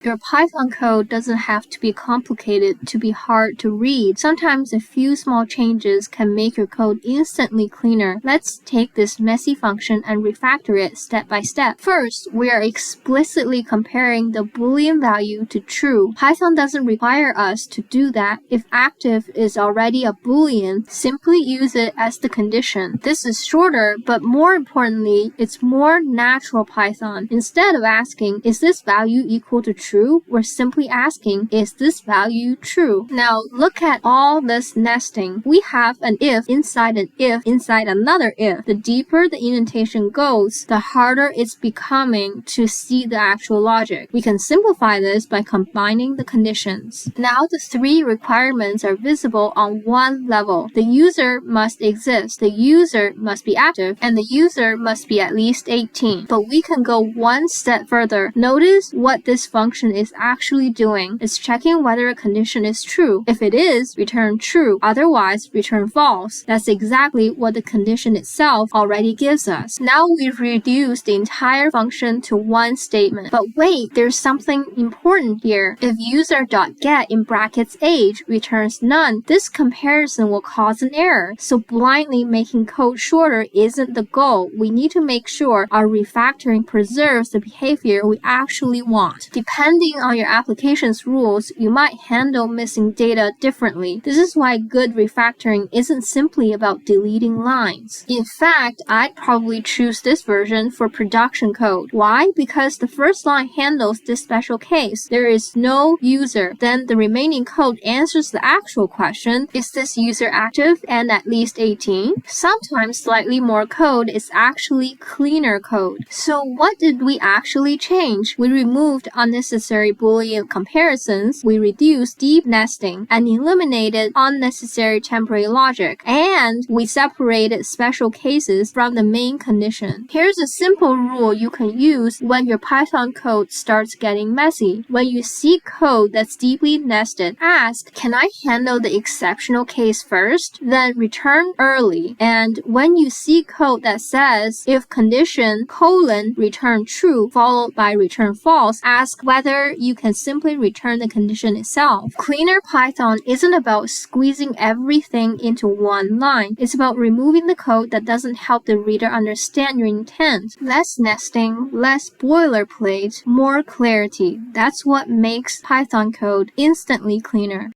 Your Python code doesn't have to be complicated to be hard to read. Sometimes a few small changes can make your code instantly cleaner. Let's take this messy function and refactor it step by step. First, we are explicitly comparing the Boolean value to true. Python doesn't require us to do that. If active is already a Boolean, simply use it as the condition. This is shorter, but more importantly, it's more natural Python. Instead of asking, is this value equal to true? We're simply asking, is this value true? Now look at all this nesting. We have an if inside an if inside another if. The deeper the indentation goes, the harder it's becoming to see the actual logic. We can simplify this by combining the conditions. Now the three requirements are visible on one level. The user must exist, the user must be active, and the user must be at least 18. But we can go one step further. Notice what this function is actually doing. It's checking whether a condition is true. If it is, return true. Otherwise, return false. That's exactly what the condition itself already gives us. Now we've reduced the entire function to one statement. But wait, there's something important here. If user.get in brackets age returns none, this comparison will cause an error. So blindly making code shorter isn't the goal. We need to make sure our refactoring preserves the behavior we actually want. Depending on your application's rules, you might handle missing data differently. This is why good refactoring isn't simply about deleting lines. In fact, I'd probably choose this version for production code. Why? Because the first line handles this special case. There is no user. Then the remaining code answers the actual question, is this user active and at least 18? Sometimes slightly more code is actually cleaner code. So what did we actually change? We removed unnecessary Boolean comparisons, we reduced deep nesting, and eliminated unnecessary temporary logic, and we separated special cases from the main condition. Here's a simple rule you can use when your Python code starts getting messy. When you see code that's deeply nested, ask, can I handle the exceptional case first? Then return early. And when you see code that says, if condition : return true followed by return false, ask whether you can simply return the condition itself. Cleaner Python isn't about squeezing everything into one line. It's about removing the code that doesn't help the reader understand your intent. Less nesting, less boilerplate, more clarity. That's what makes Python code instantly cleaner.